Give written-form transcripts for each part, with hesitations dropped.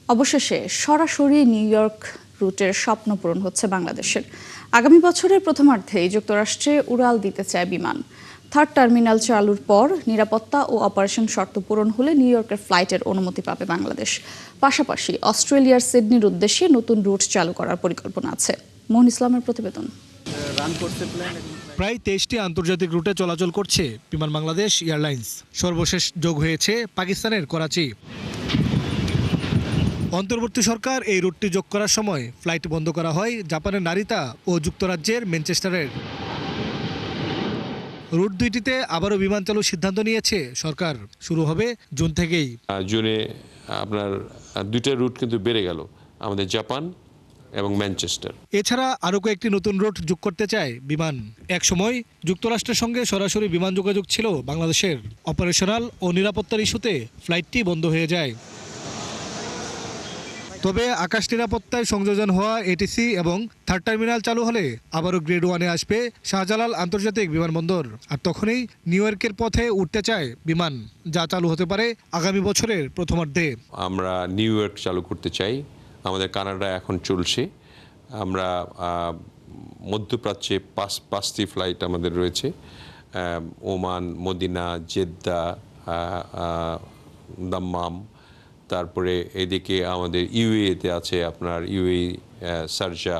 অবশেষে সরাসরি new York রুটের স্বপ্ন পূরণ হচ্ছে বাংলাদেশের। আগামী বছরের প্রথমার্ধেই যুক্তরাষ্ট্রে উড়াল দিতে চায় বিমান। থার্ড টার্মিনাল চালুর পর নিরাপত্তা ও অপারেশন শর্ত পূরণ হলে নিউ ইয়র্কের ফ্লাইটের অনুমতি পাবে বাংলাদেশ। পাশাপাশি অস্ট্রেলিয়ার সিডনির উদ্দেশ্যে নতুন রুট চালু করার পরিকল্পনা আছে। মোহন ইসলামের প্রতিবেদন। প্রায় ২৩টি আন্তর্জাতিক রুটে চলাচল করছে বিমান বাংলাদেশ এয়ারলাইন্স। সর্বশেষ যোগ হয়েছে পাকিস্তানের করাচি। অন্তর্বর্তী সরকার এই রুটটি যোগ করার সময় ফ্লাইট বন্ধ করা হয় জাপানের নারিতা ও যুক্তরাজ্যের ম্যানচেস্টারের। রুট দুইটিতে আবারও বিমান চালুর সিদ্ধান্ত নিয়েছে সরকার। শুরু হবে জুন থেকেই। জুনে আপনার দুইটা রুট কিন্তু বেড়ে গেল, আমাদের জাপান এবং ম্যানচেস্টার। এছাড়া আরও কয়েকটি নতুন রুট যোগ করতে চায় বিমান। একসময় যুক্তরাষ্ট্রের সঙ্গে সরাসরি বিমান যোগাযোগ ছিল বাংলাদেশের। অপারেশনাল ও নিরাপত্তার ইস্যুতে ফ্লাইটটি বন্ধ হয়ে যায়। তবে আকাশ নিরাপত্তায় সংযোজন হওয়া এটিসি এবং থার্ড টার্মিনাল চালু হলে আবারও গ্রেড 1-এ আসবে শাহজালাল আন্তর্জাতিক বিমানবন্দর। আর তখনই নিউ ইয়র্কের পথে উঠতে চায় বিমান, যা চালু হতে পারে আগামী বছরের প্রথমার্ধে। আমরা নিউ ইয়র্ক চালু করতে চাই। আমাদের কানাডা এখন চলছে। আমরা মধ্যপ্রাচ্যে পাঁচটি ফ্লাইট আমাদের রয়েছে, ওমান, মদিনা, জেদ্দা, দাম্মাম। তারপরে এদিকে আমাদের ইউএতে আছে আপনার ইউএই, শারজা।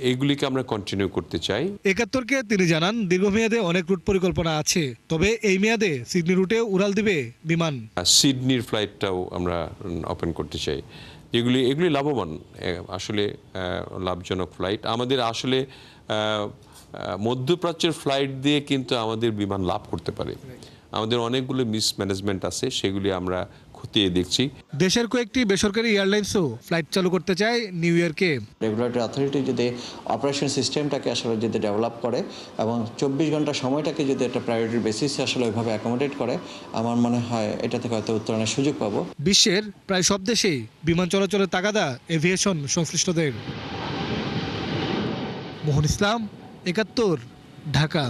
এইগুলিকে আমরা কন্টিনিউ করতে চাই। ৭১কে তিনি জানান দীর্ঘমেয়াদে অনেক রুট পরিকল্পনা আছে, তবে এই মেয়াদে সিডনি রুটে উড়াল দিবে বিমান। সিডনির ফ্লাইটটাও আমরা ওপেন করতে চাই। এগুলি লাভবান, আসলে লাভজনক ফ্লাইট। আমাদের আসলে মধ্যপ্রাচ্যের ফ্লাইট দিয়ে কিন্তু আমাদের বিমান লাভ করতে পারে। আমাদের অনেকগুলো মিসম্যানেজমেন্ট আছে, সেগুলি আমরা খতিয়ে দেখছি। দেশের কয়েকটি বেসরকারি এয়ারলাইন্সও ফ্লাইট চালু করতে চায় নিউ ইয়র্কে। রেগুলেটরি অথরিটি যদি অপারেশন সিস্টেমটাকে আসলে যদি ডেভেলপ করে এবং ২৪ ঘন্টা সময়টাকে যদি একটা প্রায়োরিটি বেসিসে আসলে ওইভাবে অ্যাকোমোডেট করে, আমার মনে হয় এটা থেকে হয়তো উত্তরণের সুযোগ পাবো। বিশ্বের প্রায় সব দেশেই বিমান চলাচলের তাগাদা এভিয়েশন সংশ্লিষ্টদের। মোহন ইসলাম, ৭১, ঢাকা।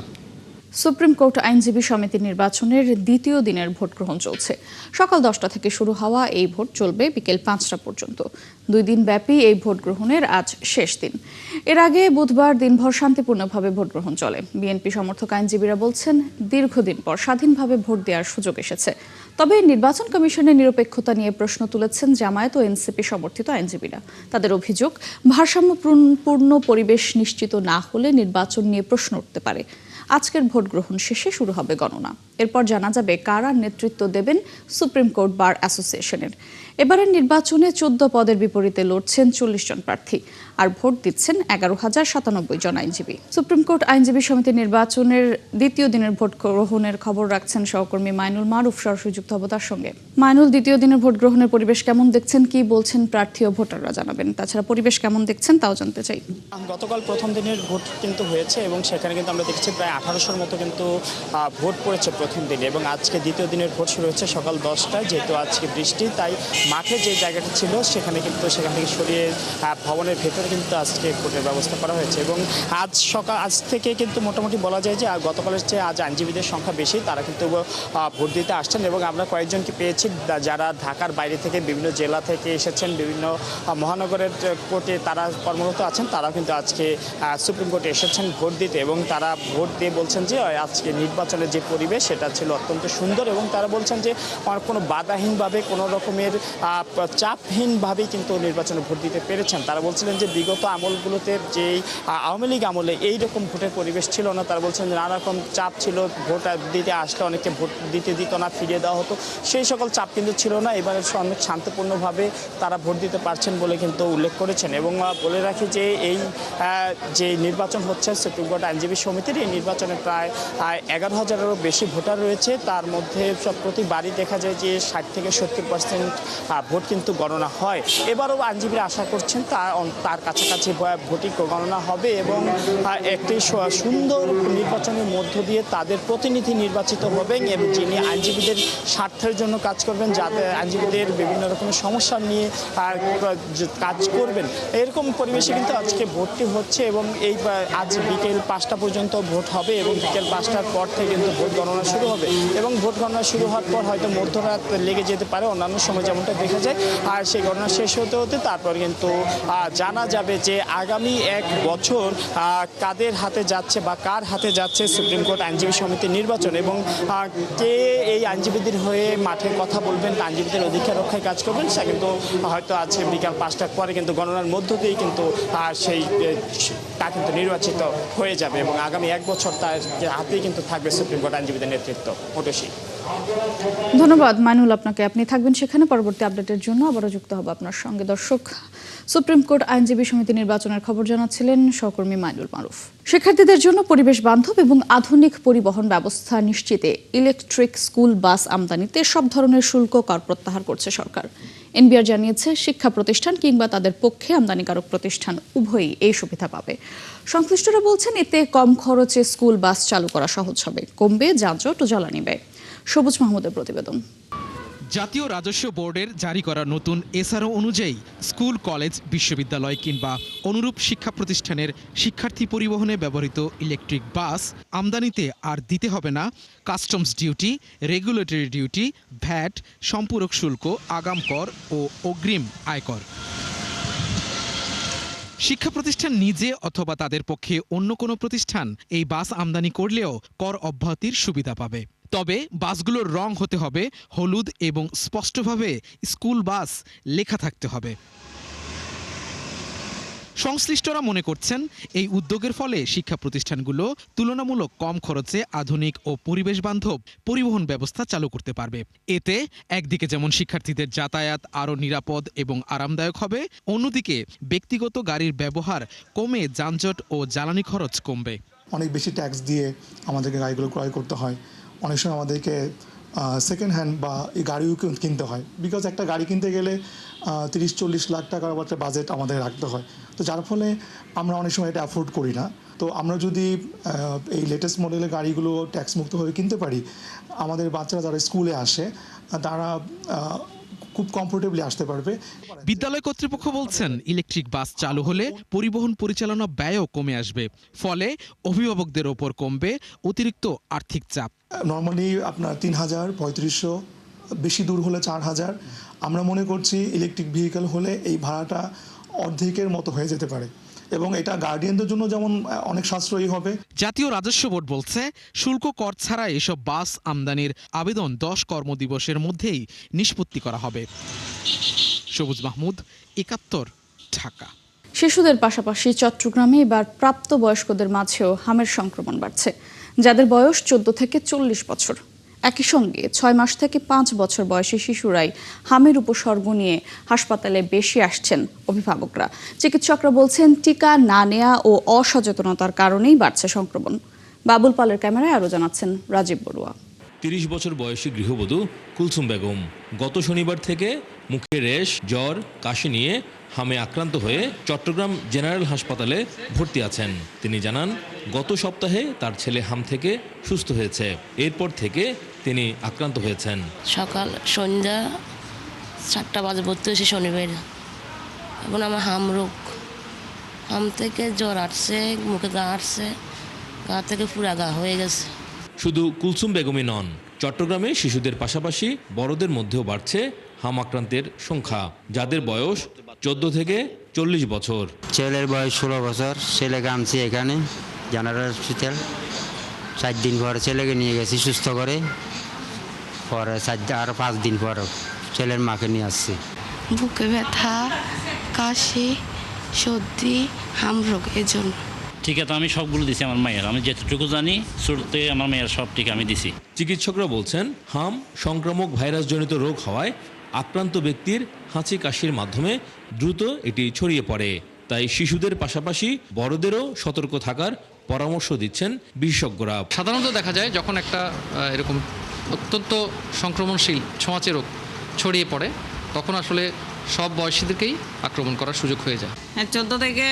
সুপ্রিম কোর্ট আইনজীবী সমিতি নির্বাচনের দ্বিতীয় দিনের ভোট গ্রহণ চলছে। সকাল 10টা থেকে শুরু হওয়া এই ভোট চলবে বিকেল 5টা পর্যন্ত। 2 দিন ব্যাপী এই ভোট গ্রহণের আজ শেষ দিন। এর আগে বুধবার দিনভর শান্তিপূর্ণভাবে ভোট গ্রহণ চলে। বিএনপি সমর্থক আইনজীবীরা বলছেন, দীর্ঘদিন পর স্বাধীনভাবে ভোট দেওয়ার সুযোগ এসেছে। তবে নির্বাচন কমিশনের নিরপেক্ষতা নিয়ে প্রশ্ন তুলেছেন জামায়াত ও এনসিপি সমর্থিত আইনজীবীরা। তাদের অভিযোগ, ভারসাম্যপূর্ণ পরিবেশ নিশ্চিত না হলে নির্বাচন নিয়ে প্রশ্ন উঠতে পারে। আজকের ভোট গ্রহণ শেষে শুরু হবে গণনা। এরপর জানা যাবে কারা নেতৃত্ব দেবেন সুপ্রিম কোর্ট বার অ্যাসোসিয়েশনের। এবারের নির্বাচনে 14 পদের বিপরীতে লড়ছেন 40 জন প্রার্থী, আর ভোট দিচ্ছেন 11,097 জন আইনজীবী। সুপ্রিম কোর্ট আইনজীবী সমিতি নির্বাচনের দ্বিতীয় দিনের ভোট গ্রহণের খবর রাখছেন সহকর্মী মাইনুল মারুফ। সরাসরি যুক্ত হব তার সঙ্গে। মাইনুল, দ্বিতীয় দিনের ভোট গ্রহণের পরিবেশ কেমন দেখছেন, কি বলছেন প্রার্থী ও ভোটাররা জানাবেন। তাছাড়া পরিবেশ কেমন দেখছেন তাও জানতে চাই। গতকাল প্রথম দিনের ভোট কিন্তু হয়েছে এবং সেখানে কিন্তু আমরা দেখছি প্রায় 1800-র মতো কিন্তু ভোট পড়েছে প্রথম দিনে, এবং আজকে দ্বিতীয় দিনের ভোট শুরু হচ্ছে সকাল 10টায়। যেহেতু আজকে বৃষ্টি, তাই মাঠে যে জায়গাটা ছিল সেখান থেকে সরিয়ে ভবনের ভেতরে কিন্তু আজকে ভোটের ব্যবস্থা করা হয়েছে। এবং আজ থেকে কিন্তু মোটামুটি বলা যায় যে গতকালের চেয়ে আজ আইনজীবীদের সংখ্যা বেশি, তারা কিন্তু ভোট দিতে আসছেন। এবং আমরা কয়েকজনকে পেয়েছি যারা ঢাকার বাইরে থেকে বিভিন্ন জেলা থেকে এসেছেন, বিভিন্ন মহানগরের কোর্টে তারা কর্মরত আছেন। তারা কিন্তু আজকে সুপ্রিম কোর্টে এসেছেন ভোট দিতে, এবং তারা ভোট দিয়ে বলছেন যে আজকে নির্বাচনের যে পরিবেশ সেটা ছিল অত্যন্ত সুন্দর। এবং তারা বলছেন যে কোনো বাধাহীনভাবে, কোনো রকমের চাপহীনভাবেই কিন্তু নির্বাচনে ভোট দিতে পেরেছেন। তারা বলছিলেন যে বিগত আমলগুলোতে যেই আওয়ামী লীগ আমলে এইরকম ভোটের পরিবেশ ছিল না। তারা বলছেন যে নানা রকম চাপ ছিল, ভোট দিতে আসলে অনেকে ভোট দিতে দিত না, ফিরিয়ে দেওয়া হতো, সেই সকল চাপ কিন্তু ছিল না। এবারে অনেক শান্তিপূর্ণভাবে তারা ভোট দিতে পারছেন বলে কিন্তু উল্লেখ করেছেন। এবং বলে রাখি যে এই যে নির্বাচন হচ্ছে সুপ্রিম কোর্ট আইনজীবী সমিতির, এই নির্বাচনে প্রায় 11,000-এরও বেশি ভোটার রয়েছে। তার মধ্যে প্রতিবারই দেখা যায় যে 60 থেকে 70% ভোট কিন্তু গণনা হয়। এবারও আইনজীবীরা আশা করছেন তার কাছাকাছি ভোটই গণনা হবে এবং একটি সুন্দর নির্বাচনের মধ্য দিয়ে তাদের প্রতিনিধি নির্বাচিত হবেন, এবং যিনি আইনজীবীদের স্বার্থের জন্য কাজ করবেন, যাতে আইনজীবীদের বিভিন্ন রকমের সমস্যা নিয়ে কাজ করবেন। এরকম পরিবেশে কিন্তু আজকে ভোটটি হচ্ছে এবং আজ বিকেল 5টা পর্যন্ত ভোট হবে এবং বিকেল 5টার পর থেকে কিন্তু ভোট গণনা শুরু হবে এবং ভোট গণনা শুরু হওয়ার পর হয়তো মধ্যরাত লেগে যেতে পারে অন্যান্য সময় যেমনটা দেখা যায়। আর সেই গণনা শেষ হতে হতে তারপর কিন্তু জানা যাবে যে আগামী 1 বছর কাদের হাতে যাচ্ছে বা কার হাতে যাচ্ছে সুপ্রিম কোর্ট আইনজীবী সমিতির নির্বাচন, এবং কে এই আইনজীবীদের হয়ে মাঠে কথা বলবেন, আইনজীবীদের অধিকার রক্ষায় কাজ করবেন, সেটা কিন্তু হয়তো আজকে বিকাল 5টার পরে কিন্তু গণনার মধ্য দিয়েই কিন্তু তা কিন্তু নির্বাচিত হয়ে যাবে এবং আগামী 1 বছর তার হাতেই কিন্তু থাকবে সুপ্রিম কোর্ট আইনজীবীদের নেতৃত্ব। ওটসী, ধন্যবাদ মাইনুল আপনাকে। আপনি থাকবেন সেখানে, পরবর্তী আপডেটের জন্য আবারও যুক্ত হব আপনার সঙ্গে। দর্শক, সুপ্রিম কোর্ট আইনজীবী সমিতি নির্বাচনের খবর জানাচ্ছিলেন সহকর্মী মাইনুল মারুফ। শিক্ষার্থীদের জন্য পরিবেশ বান্ধব এবং আধুনিক পরিবহন ব্যবস্থা নিশ্চিতে ইলেকট্রিক স্কুল বাস আমদানিতে সব ধরনের শুল্ক কর প্রত্যাহার করছে সরকার। এনবিআর জানিয়েছে শিক্ষা প্রতিষ্ঠান কিংবা তাদের পক্ষে আমদানিকারক প্রতিষ্ঠান উভয়ই এই সুবিধা পাবে। সংশ্লিষ্টরা বলছেন এতে কম খরচে স্কুল বাস চালু করা সহজ হবে, কমবে যানজট ও জ্বালানি ব্যয়। সবুজ মাহমুদের প্রতিবেদন। জাতীয় রাজস্ব বোর্ডের জারি করা নতুন এসআরও অনুযায়ী স্কুল, কলেজ, বিশ্ববিদ্যালয় কিংবা অনুরূপ শিক্ষা প্রতিষ্ঠানের শিক্ষার্থী পরিবহনে ব্যবহৃত ইলেকট্রিক বাস আমদানিতে আর দিতে হবে না customs duty, regulatory duty, VAT, সম্পূরক শুল্ক, আগাম কর ও অগ্রিম আয়কর। শিক্ষা প্রতিষ্ঠান নিজে অথবা তাদের পক্ষে অন্য কোনো প্রতিষ্ঠান এই বাস আমদানি করলেও কর অব্যাহতির সুবিধা পাবে। তবে বাসগুলোর রং হতে হবে হলুদ এবং স্পষ্টভাবে স্কুল বাস লেখা থাকতে হবে। সংশ্লিষ্টরা মনে করছেন এই উদ্যোগের ফলে শিক্ষা প্রতিষ্ঠানগুলো তুলনামূলক কম খরচে আধুনিক ও পরিবেশ বান্ধব পরিবহন ব্যবস্থা চালু করতে পারবে। এতে একদিকে যেমন শিক্ষার্থীদের যাতায়াত আরও নিরাপদ এবং আরামদায়ক হবে, অন্যদিকে ব্যক্তিগত গাড়ির ব্যবহার কমে যানজট ও জ্বালানি খরচ কমবে। অনেক বেশি ট্যাক্স দিয়ে আমাদেরকে গাড়িগুলো ক্রয় করতে হয়, অনেক সময় আমাদেরকে সেকেন্ড হ্যান্ড বা এই গাড়িও কিনতে হয়, বিকজ একটা গাড়ি কিনতে গেলে 30-40 লাখ টাকার একটা বাজেট আমাদের রাখতে হয়। তো যার ফলে আমরা অনেক সময় এটা অ্যাফোর্ড করি না। তো আমরা যদি এই লেটেস্ট মডেলের গাড়িগুলো ট্যাক্স মুক্ত হয়ে কিনতে পারি, আমাদের বাচ্চারা যারা স্কুলে আসে তারা খুব কমফোর্টেবলি আসতে পারবে। বিদ্যালয় কর্তৃপক্ষ বলছেন ইলেকট্রিক বাস চালু হলে পরিবহন পরিচালনা ব্যয়ও কমে আসবে, ফলে অভিভাবকদের ওপর কমবে অতিরিক্ত আর্থিক চাপ। নর্মালি আপনার 3000, 3500, বেশি দূর হলে 4000। আমরা মনে করছি ইলেকট্রিক ভেহিকেল হলে এই ভাড়াটা অর্ধেকের মতো হয়ে যেতে পারে এবং এটা গার্ডিয়ানদের জন্য যেমন অনেক সাশ্রয়ী হবে। জাতীয় রাজস্ব বোর্ড বলছে শুল্ক কর ছাড়া এসব বাস আমদানির আবেদন 10 কর্মদিবসের মধ্যেই নিষ্পত্তি করা হবে। সবুজ মাহমুদ, 71, ঢাকা। শিশুদের পাশাপাশি চট্টগ্রামে এবার প্রাপ্তবয়স্কদের মাঝেও হামের সংক্রমণ বাড়ছে, যাদের বয়স 14 থেকে 40 বছর। একই সঙ্গে 6 মাস থেকে 5 বছর বয়সী শিশুরাই হামের উপসর্গ নিয়ে হাসপাতালে বেশি আসছেন অভিভাবকরা। চিকিৎসকরা বলছেন টিকা না নেয়া ও অসচেতনতার কারণেই বাড়ছে সংক্রমণ। বাবুল পালের ক্যামেরায় আরও জানাচ্ছেন রাজীব বড়ুয়া। 30 বছর বয়সী গৃহবধূ কুলসুম বেগম গত শনিবার থেকে মুখে রেশ, জ্বর, কাশি নিয়ে হামে আক্রান্ত হয়ে চট্টগ্রাম জেনারেল হাসপাতালে ভর্তি আছেন। তিনি জানান, গত সপ্তাহে তার ছেলে হাম থেকে সুস্থ হয়েছে, এরপর থেকে তিনি আক্রান্ত হয়েছেন। সকাল সন্ধ্যা 7টা বাজে ভর্তি হয়েছে শনিবার। এখন আমার হাম রোগ, হাম থেকে জ্বর আসছে, মুখে গা আসছে, গা থেকে পুরা গা হয়ে গেছে। শুধু কুলসুম বেগমই নন, চট্টগ্রামে শিশুদের পাশাপাশি বড়দের মধ্যেও বাড়ছে হাম আক্রান্তের সংখ্যা, যাদের বয়স 14 থেকে 40 বছর। ছেলের বয়স 16 বছর, ছেলেকে আনছি এখানে জেনারেল হসপিটাল। 4 দিন পর ছেলেকে নিয়ে গেছি সুস্থ করে, পরে আর 5 দিন পর ছেলের মাকে নিয়ে আসছি। বুকে ব্যথা, কাশি, সর্দি, হামরোগ, এজন্য। টিকা তো আমি সবগুলো দিছি আমার মায়ের, আমি যেটুকু জানি শুরুতে আমার মায়ের সব টিকা আমি দিছি। চিকিৎসকরা বলছেন হাম সংক্রামক ভাইরাসজনিত রোগ হওয়ায় আক্রান্ত ব্যক্তির হাঁচি কাশির মাধ্যমে দ্রুত এটি ছড়িয়ে পড়ে। তাই শিশুদের পাশাপাশি বড়দেরও সতর্ক থাকার পরামর্শ দিচ্ছেন বিশেষজ্ঞরা। সাধারণত দেখা যায় যখন একটা এরকম অত্যন্ত সংক্রমণশীল ছোঁয়াচে রোগ ছড়িয়ে পড়ে, তখন আসলে সব বয়সীদেরকেই আক্রমণ করার সুযোগ হয়ে যায়। 14 থেকে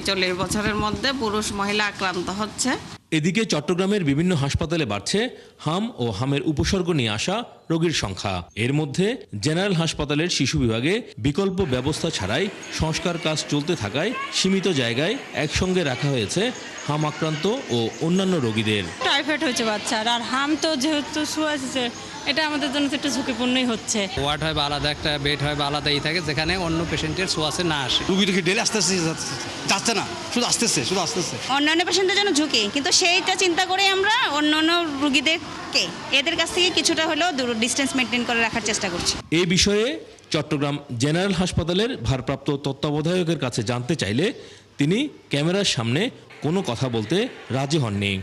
40 বছরের মধ্যে পুরুষ মহিলা আক্রান্ত হচ্ছে। এদিকে চট্টগ্রামের বিভিন্ন হাসপাতালে বাড়ছে হাম ও হামের উপসর্গ নিয়ে আসা রোগীর সংখ্যা। এর মধ্যে জেনারেল হাসপাতালের শিশু বিভাগে বিকল্প ব্যবস্থা ছাড়াই সংস্কার কাজ চলতে থাকায় সীমিত জায়গায় একসঙ্গে রাখা হয়েছে হাম আক্রান্ত ও অন্যান্য রোগীদের। টাইফয়েড হয়েছে বাচ্চার, আর হাম তো যেহেতু শুয়েছে, এটা আমাদের জন্য একটু ঝুঁকিপূর্ণই হচ্ছে। ওয়ার্ড হয় বা আলাদা একটা বেড হয় বা আলাদাই থাকে, যেখানে অন্য পেশেন্টের সোয়াসে না আসে। রুগী দেখি ডেলি আস্তে আস্তে যাচ্ছে না, শুধু আসতেছে। অন্যান্য পেশেন্টের জন্য ঝুঁকি, কিন্তু সেইটা চিন্তা করে আমরা অন্যান্য রুগীদেরকে এদের কাছ থেকে কিছুটা হলেও ডিস্টেন্স মেনটেন করে রাখার চেষ্টা করছি। এই বিষয়ে চট্টগ্রাম জেনারেল হাসপাতালের ভারপ্রাপ্ত তত্ত্বাবধায়কের কাছে জানতে চাইলে তিনি ক্যামেরার সামনে কোনো কথা বলতে রাজি হননি।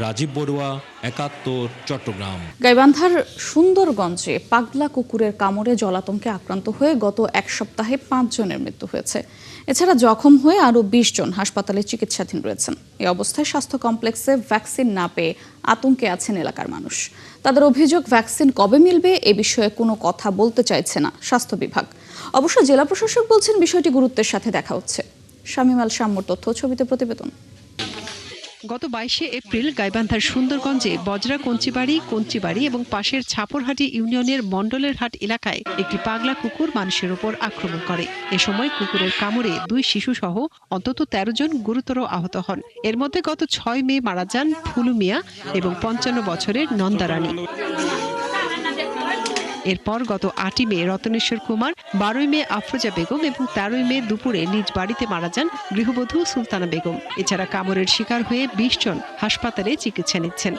রাজীব বড়ুয়া, ৭১, চট্টগ্রাম। গাইবান্ধার সুন্দরগঞ্জে পাগলা কুকুরের কামড়ে জলাতঙ্কে আক্রান্ত হয়ে গত এক সপ্তাহে ৫ জনের মৃত্যু হয়েছে। এছাড়া জখম হয়ে আরও ২০ জন হাসপাতালে চিকিৎসাধীন রয়েছেন। এই অবস্থায় স্বাস্থ্য কমপ্লেক্সে ভ্যাকসিন না পেয়ে আতঙ্কে আছেন এলাকার মানুষ। তাদের অভিযোগ, ভ্যাকসিন কবে মিলবে এ বিষয়ে কোনো কথা বলতে চাইছে না স্বাস্থ্য বিভাগ। অবশ্য জেলা প্রশাসক বলছেন বিষয়টি গুরুত্বের সাথে দেখা হচ্ছে। শামীম আল শাম্মুর তথ্য, ছবিতে প্রতিবেদন। গত ২২শে এপ্রিল গাইবান্ধার সুন্দরগঞ্জে বজরা কঞ্চিবাড়ি এবং পাশের ছাপরহাটি ইউনিয়নের মণ্ডলের হাট এলাকায় একটি পাগলা কুকুর মানুষের উপর আক্রমণ করে। এ সময় কুকুরের কামড়ে ২ শিশু সহ অন্তত ১৩ জন গুরুতর আহত হন। এর মধ্যে গত ৬ মে মারা যান ফুলু মিয়া এবং ৫৫ বছরের নন্দারানী। এরপর গত ৮ই মে রতনেশ্বর কুমার, ১২ই মে আফরোজা বেগম এবং ১৩ই মে দুপুরে নিজ বাড়িতে মারা যান গৃহবধূ সুলতানা বেগম। এছাড়া কামড়ের শিকার হয়ে ২০ জন হাসপাতালে চিকিৎসা নিচ্ছেন।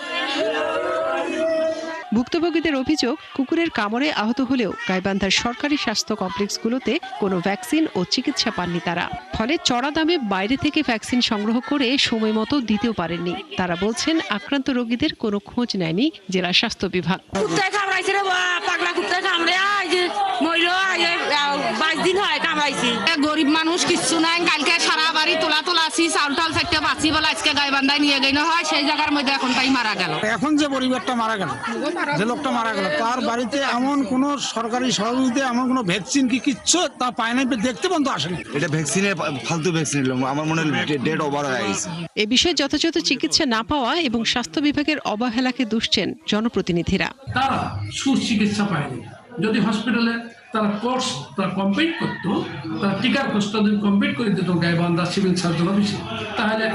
ভুক্তভোগীদের অভিযোগ, কুকুরের কামড়ে আহত হলেও গাইবান্ধার সরকারি স্বাস্থ্য কমপ্লেক্সগুলোতে কোনো ভ্যাকসিন ও চিকিৎসা পাননি তারা। ফলে চড়া দামে বাইরে থেকে ভ্যাকসিন সংগ্রহ করে সময় মতো দিতেও পারেননি। তারা বলছেন, আক্রান্ত রোগীদের কোনো খোঁজ নেয়নি জেলা স্বাস্থ্য বিভাগ। গরিব মানুষ কিচ্ছু নাই, কালকে সারা বাড়ি তোলা আছি, চাউল টাউল থাকতে বাঁচি বলে আজকে গাইবান্ধায় নিয়ে গেল হয়, সেই জায়গার মধ্যে এখন তাই মারা গেল। এখন যে পরিবারটা মারা গেল, যে লোকটা মারা গেল, তার বাড়িতে এমন কোন সরকারি সহযোগিতা, এমন কোন ভ্যাকসিন কি কিচ্ছু তা পায় নাই, দেখতে বন্ধ আসেনি। এটা ভ্যাকসিনের ফালতু ভ্যাকসিন, আমার মনে হয় ডেট ওভার হয়ে গেছে। এ বিষয়ে যথাযথ চিকিৎসা না পাওয়া এবং স্বাস্থ্য বিভাগের অবহেলাকে দুষছেন জনপ্রতিনিধিরা। তারা সুচিকিৎসা পায়নি। যদি হসপিটালে তারা কমপ্লিট করতো, তারা টিকার কোর্সটা যদি কমপ্লিট করে দিত গাইবান্ধা সিভিল সার্জন অফিসে, তাহলে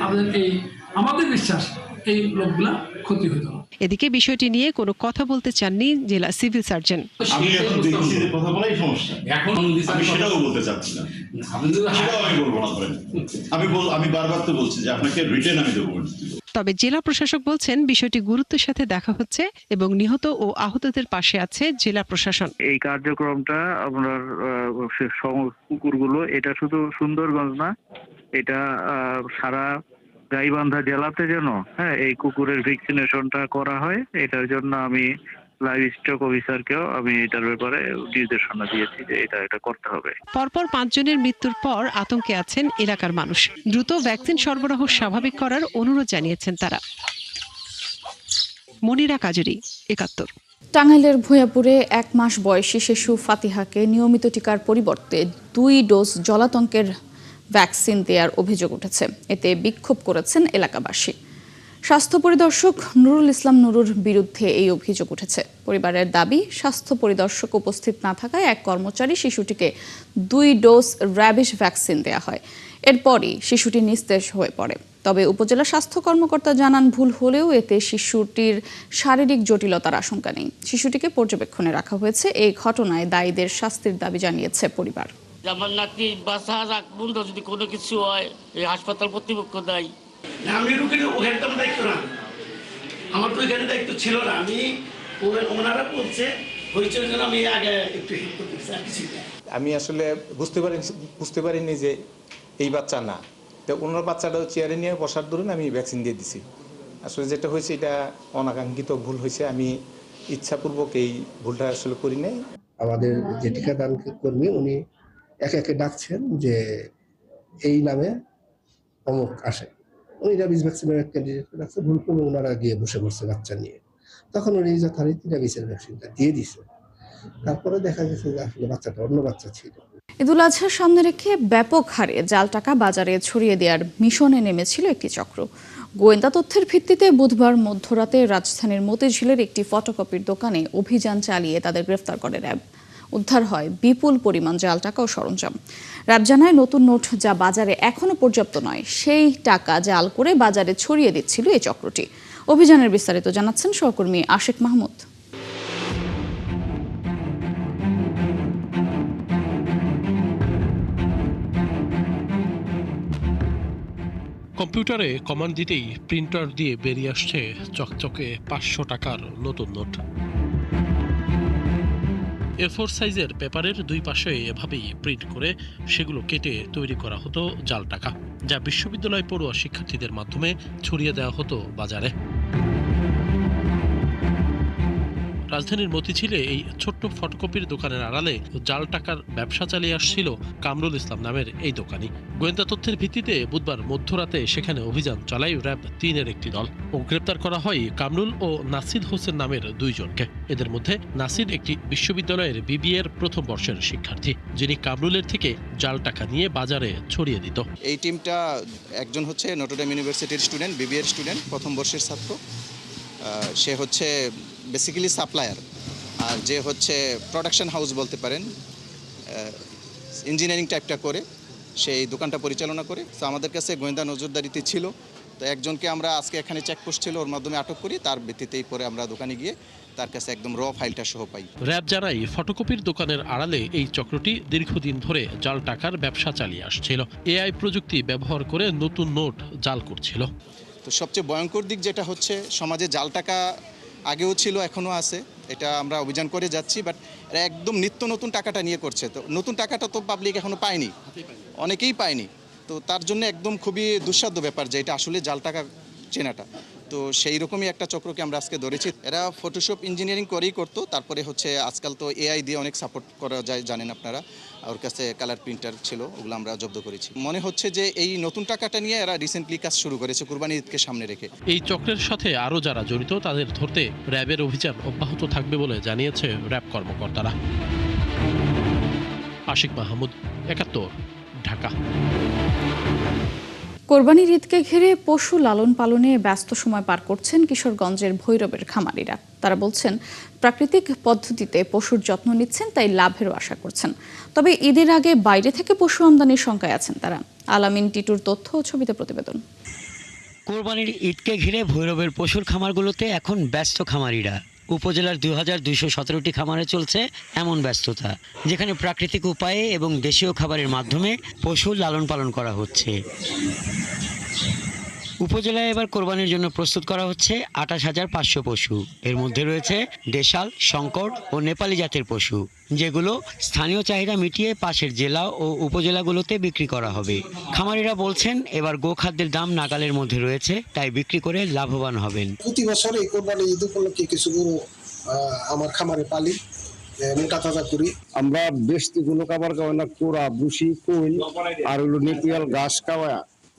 আমাদের বিশ্বাস এই লোকগুলা ক্ষতি হতো। এদিকে বিষয়টি নিয়ে কোনো কথা বলতে চাননি জেলা সিভিল সার্জন। আমি এখন দেখছি যে কথা বলাই সমস্যা, এখন আমি সেটাও বলতে চাচ্ছি না, সেটাও আমি বলবো না। আমি বারবার তো বলছি যে আপনাকে রিটেন আমি দেবো। তবে জেলা প্রশাসক বলছেন, বিষয়টি গুরুত্বের সাথে দেখা হচ্ছে এবং নিহত ও আহতদের পাশে আছে জেলা প্রশাসন। এই কার্যক্রমটা আপনার কুকুরগুলো, এটা শুধু সুন্দরগঞ্জ না, এটা সারা গাইবান্ধা জেলাতে যেন এই কুকুরের ভ্যাকসিনেশনটা করা হয়, এটার জন্য আমি লাইভ স্টক অফিসারকেও আমি এটার ব্যাপারে নির্দেশনা দিয়েছি যে এটা করতে হবে। পরপর ৫ জনের মৃত্যুর পর আতঙ্কে আছেন এলাকার মানুষ। দ্রুত ভ্যাকসিন সরবরাহ স্বাভাবিক করার অনুরোধ জানিয়েছেন তারা। মনিরা কাজুরি, ৭১। টাঙ্গাইলের ভূয়াপুরে ১ মাস বয়সী শিশু ফাতিহাকে নিয়মিত টিকার পরিবর্তে ২ ডোজ জলাতঙ্কের ভ্যাকসিন দেওয়ার অভিযোগ উঠেছে। এতে বিক্ষোভ করেছেন এলাকাবাসী। স্বাস্থ্য পরিদর্শক নুরুল ইসলাম নুরুর বিরুদ্ধে এই অভিযোগ উঠেছে। পরিবারের দাবি, স্বাস্থ্য পরিদর্শক উপস্থিত না থাকায় এক কর্মচারী শিশুটিকে ২ ডোজ র্যাবিশ ভ্যাকসিন দেওয়া হয়। এরপরই শিশুটি নিস্তেজ হয়ে পড়ে। তবে উপজেলা স্বাস্থ্য কর্মকর্তা জানান, ভুল হলেও এতে শিশুটির শারীরিক জটিলতার আশঙ্কা নেই। শিশুটিকে পর্যবেক্ষণে রাখা হয়েছে। এই ঘটনায় দায়ীদের শাস্তির দাবি জানিয়েছে পরিবার। আমার নাতি বাসা বন্ধু যদি কোনো কিছু হয়, এই হাসপাতাল কর্তৃপক্ষ দায়ী। আমি ওখানে তো দায়িত্ব না, আমার তো এখানে দায়িত্ব ছিল না। আমি ওনারা বলছে হয়েছে, আমি আগে একটু হেল্প করতেছি, আর কিছু না। আমি আসলে বুঝতে পারিনি যে এই বাচ্চা না, তো ওনার বাচ্চাটাও চেয়ারে নিয়ে বসার দরুন আমি ভ্যাকসিন দিয়ে দিছি। আসলে যেটা হয়েছে এটা অনাকাঙ্ক্ষিত ভুল হয়েছে, আমি ইচ্ছাপূর্বক এই ভুলটা আসলে করি নাই। আমাদের যে টিকাদান কর্মী উনি একে একে ডাকছেন যে এই নামে অমুক আসে, উনি র্যাবিস ভ্যাকসিনের ক্যান্ডিডেট ডাকছে, ভুল করে ওনারা গিয়ে বসে পড়ছে বাচ্চা নিয়ে। তখন উনি যথারীতি র্যাবিসের ভ্যাকসিনটা দিয়ে দিছে। তারপরে দেখা গেছে যে আসলে বাচ্চাটা অন্য বাচ্চা ছিল। ঈদুল আজহার সামনে রেখে ব্যাপক হারে জাল টাকা বাজারে ছড়িয়ে দেওয়ার মিশনে নেমেছিল একটি চক্র। গোয়েন্দা তথ্যের ভিত্তিতে বুধবার মধ্যরাতে রাজধানীর মতিঝিলের একটি ফটোকপির দোকানে অভিযান চালিয়ে তাদের গ্রেফতার করে র্যাব। উদ্ধার হয় বিপুল পরিমাণ জাল টাকা ও সরঞ্জাম। র্যাব জানায়, নতুন নোট যা বাজারে এখনো পর্যাপ্ত নয়, সেই টাকা জাল করে বাজারে ছড়িয়ে দিচ্ছিল এই চক্রটি। অভিযানের বিস্তারিত জানাচ্ছেন সহকর্মী আশিক মাহমুদ। কম্পিউটারে কমান্ড দিতেই প্রিন্টার দিয়ে বেরিয়ে আসছে চকচকে 500 টাকার নতুন নোট। A4 সাইজের পেপারের দুই পাশে এভাবেই প্রিন্ট করে সেগুলো কেটে তৈরি করা হতো জাল টাকা, যা বিশ্ববিদ্যালয় পড়ুয়া শিক্ষার্থীদের মাধ্যমে ছড়িয়ে দেওয়া হতো বাজারে। রাজধানীর মতিঝিলে এই ছোট্ট ফটোকপির দোকানের আড়ালে জাল টাকার ব্যবসা চালিয়ে আসছিল কামরুল ইসলাম নামের এই দোকানি। গোয়েন্দা তথ্যের ভিত্তিতে বুধবার মধ্যরাতে সেখানে অভিযান চালায় র্যাব 3-এর একটি দল ও গ্রেপ্তার করা হয় কামরুল ও নাসির হোসেন নামের 2 জনকে। এদের মধ্যে নাসির একটি বিশ্ববিদ্যালয়ের BBA-এর প্রথম বর্ষের শিক্ষার্থী, যিনি কামরুলের থেকে জাল টাকা নিয়ে বাজারে ছড়িয়ে দিত। এই টিমটা একজন হচ্ছে নটরডেম ইউনিভার্সিটির স্টুডেন্ট, BBA-এর স্টুডেন্ট, প্রথম বর্ষের ছাত্র। সে হচ্ছে বেসিক্যালি সাপ্লায়ার, আর যে হচ্ছে প্রোডাকশন হাউস বলতে পারেন, ইঞ্জিনিয়ারিং টাইপটা করে সেই দোকানটা পরিচালনা করে। তো আমাদের কাছে গোয়েন্দা নজরদারিতে ছিল, তো একজনকে আমরা আজকে এখানে চেকপোস্ট ছিল, ওর মাধ্যমে আটক করি। তার ভিত্তিতেই পরে আমরা দোকানে গিয়ে তার কাছে একদম র ফাইলটা সহ পাই। র্যাব জানায়, ফটোকপির দোকানের আড়ালে এই চক্রটি দীর্ঘদিন ধরে জাল টাকার ব্যবসা চালিয়ে আসছিল। AI প্রযুক্তি ব্যবহার করে নতুন নোট জাল করছিল। তো সবচেয়ে ভয়ঙ্কর দিক যেটা হচ্ছে, সমাজে জাল টাকা আগেও ছিল, এখনও আছে, এটা আমরা অভিযান করে যাচ্ছি, বাট এরা একদম নিত্য নতুন টাকাটা নিয়ে করছে। তো নতুন টাকাটা তো পাবলিক এখনো পায়নি, অনেকেই পায়নি। তো তার জন্য একদম খুবই দুঃসাধ্য ব্যাপার যে এটা আসলে জাল টাকা চেনাটা। তো সেই রকমই একটা চক্রকে আমরা আজকে ধরেছি। এরা ফটোশপ ইঞ্জিনিয়ারিং করেই করতো, তারপরে হচ্ছে আজকাল তো AI দিয়ে অনেক সাপোর্ট করা যায়, জানেন আপনারা। ওর কাছে কালার প্রিন্টার ছিল, ওগুলো আমরা জব্দ করেছি। মনে হচ্ছে যে এই নতুন টাকাটা নিয়ে এরা রিসেন্টলি কাজ শুরু করেছে কুরবানি ঈদকে সামনে রেখে। এই চক্রের সাথে আরও যারা জড়িত তাদের ধরতে র্যাবের অভিযান অব্যাহত থাকবে বলে জানিয়েছে র্যাব কর্মকর্তারা। আশিক মাহমুদ, 71, ঢাকা। কোরবানির ঈদকে ঘিরে পশু লালন পালনে ব্যস্ত সময় পার করছেন কিশোরগঞ্জের ভৈরবের খামারিরা। তারা বলছেন, প্রাকৃতিক পদ্ধতিতে পশুর যত্ন নিচ্ছেন, তাই লাভেরও আশা করছেন। তবে ঈদের আগে বাইরে থেকে পশু আমদানির শঙ্কায় আছেন তারা। আলামিন টিটুর তথ্য ও ছবিতে প্রতিবেদন। কোরবানির ঈদকে ঘিরে ভৈরবের পশুর খামারগুলোতে এখন ব্যস্ত খামারিরা। উপজেলার 2217টি খামারে চলছে এমন ব্যস্ততা, যেখানে প্রাকৃতিক উপায়ে এবং দেশীয় খাবারের মাধ্যমে পশু লালন পালন করা হচ্ছে। উপজেলায় এবার কোরবানির জন্য প্রস্তুত করা হচ্ছে 28,500 পশু। এর মধ্যে রয়েছে দেশাল, শঙ্কর ও নেপালি জাতের পশু, যেগুলো স্থানীয় চাহিদা মিটিয়ে পাশের জেলা ও উপজেলাগুলোতে বিক্রি করা হবে। খামারিরা বলছেন, এবার গোখাদ্যের দাম নাগালের মধ্যে রয়েছে, তাই বিক্রি করে লাভবান হবেন। প্রতি বছর এই কোরবানি ঈদ উপলক্ষে কিছু গরু আমার খামারে পালি, মোটা তাজা করি। আমরা বেশি কোনো খাবার খাওয়াই না, কোরা, বুসি, কোইল আর হলো নেপিয়াল ঘাস খাওয়া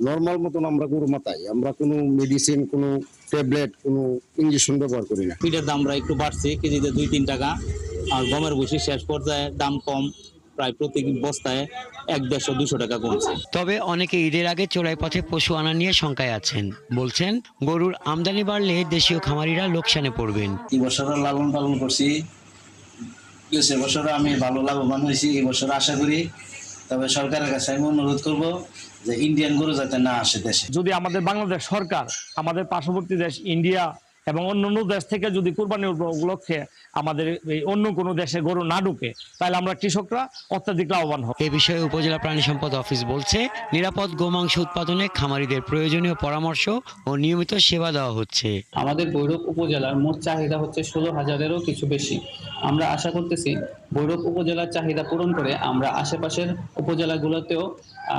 নর্মাল মতন আমরা গরু মাতাই। আমরা কোনো মেডিসিন, কোনো ট্যাবলেট, কোনো ইঞ্জেকশন ব্যবহার করি না। ফিডের দামটা একটু বাড়ছে, কেজিতে 2-3 টাকা। আর গমের ভুসি শেষ পর্যায়ে দাম কম, প্রায় প্রতি বস্তায় 150-200 টাকা কমছে। তবে অনেকে ঈদের আগে চোরাই পথে পশু আনা নিয়ে শঙ্কায় আছেন। বলছেন, গরুর আমদানি বাড়লে দেশীয় খামারিরা লোকসানে পড়বেন। এই বছর লালন পালন করছি, গেছে বছর আমি ভালো লাভবান হয়েছি। এই বছর আশা করি, তবে সরকারের কাছে আমি অনুরোধ করব যে ইন্ডিয়ান গরু যাতে না আসে দেশে। যদি আমাদের বাংলাদেশ সরকার আমাদের পার্শ্ববর্তী দেশ ইন্ডিয়া এবং অন্যান্য দেশ থেকে যদি কোরবানির উপলক্ষে আমাদের অন্য কোনো দেশে গরু না ঢুকে, তাহলে আমরা কৃষকরা অত্যাধিক লাভবান হব। এ বিষয়ে উপজেলা প্রাণী সম্পদ অফিস বলছে, নিরাপদ গোমাংস উৎপাদনে খামারিদের প্রয়োজনীয় পরামর্শ ও নিয়মিত সেবা দেওয়া হচ্ছে। আমাদের ভৈরব উপজেলার মোট চাহিদা হচ্ছে 16,000-এরও কিছু বেশি। আমরা আশা করতেছি ভৈরব উপজেলার চাহিদা পূরণ করে আমরা আশেপাশের উপজেলাগুলোতেও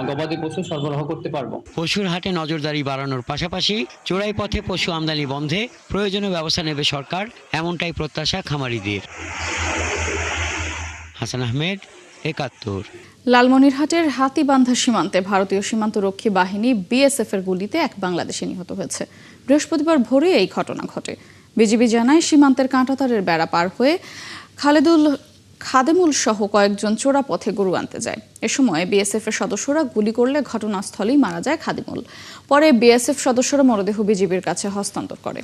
গবাদি পশু সরবরাহ করতে পারবো। পশুর হাটে নজরদারি বাড়ানোর পাশাপাশি চোরাই পথে পশু আমদানি বন্ধে প্রয়োজনীয় ব্যবস্থা নেবে সরকার, এমনটাই প্রত্যাশা খামারিদের। হাসান আহমেদ, 71। লালমনিরহাটের হাতিবান্ধা সীমান্তে ভারতীয় সীমান্তরক্ষী বাহিনী BSF এর গুলিতে এক বাংলাদেশি নিহত হয়েছে। বৃহস্পতিবার ভোরে এই ঘটনা ঘটে। বিজিবি জানায়, সীমান্তের কাঁটাতারের বেড়া পার হয়ে খালেদুল খাদেমুল সহ কয়েকজন চোরা পথে গরু আনতে যায়। এ সময় বিএসএফ এর সদস্যরা গুলি করলে ঘটনাস্থলেই মারা যায় খাদিমুল। পরে বিএসএফ সদস্যরা মরদেহ বিজিবির কাছে হস্তান্তর করে।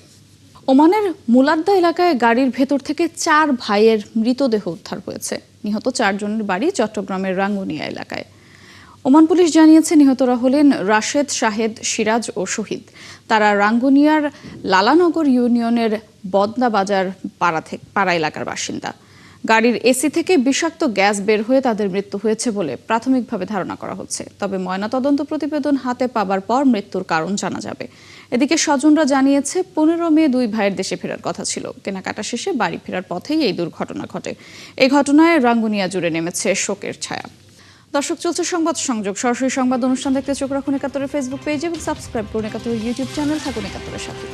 ওমানের মুলাদ্দা এলাকায় গাড়ির ভেতর থেকে 4 ভাইয়ের মৃতদেহ উদ্ধার হয়েছে। নিহত 4 জনের বাড়ি চট্টগ্রামের রাঙ্গুনিয়া এলাকায়। ওমান পুলিশ জানিয়েছে নিহতরা হলেন রাশেদ, শাহেদ, সিরাজ ও শহীদ। তারা রাঙ্গুনিয়ার লালানগর ইউনিয়নের বদনা বাজার পাড়া এলাকার বাসিন্দা। গাড়ির এসি থেকে বিষাক্ত গ্যাস বের হয়ে তাদের মৃত্যু হয়েছে বলে প্রাথমিকভাবে ধারণা করা হচ্ছে। তবে ময়নাতদন্ত প্রতিবেদন হাতে পাবার পর মৃত্যুর কারণ জানা যাবে। এদিকে স্বজনরা জানিয়েছে 15 মে 2 ভাইয়ের দেশে ফেরার কথা ছিল। কেনাকাটা শেষে বাড়ি ফেরার পথেই এই দুর্ঘটনা ঘটে। এই ঘটনায় রাঙ্গুনিয়া জুড়ে নেমেছে শোকের ছায়া। দর্শক, চলছে সংবাদ সংযোগ। সরাসরি সংবাদ অনুষ্ঠান দেখতে চোখ রাখুন ৭১ ফেসবুক পেজ এবং সাবস্ক্রাইব করুন ৭১ ইউটিউব চ্যানেল। থাকুন ৭১-এর সাথে।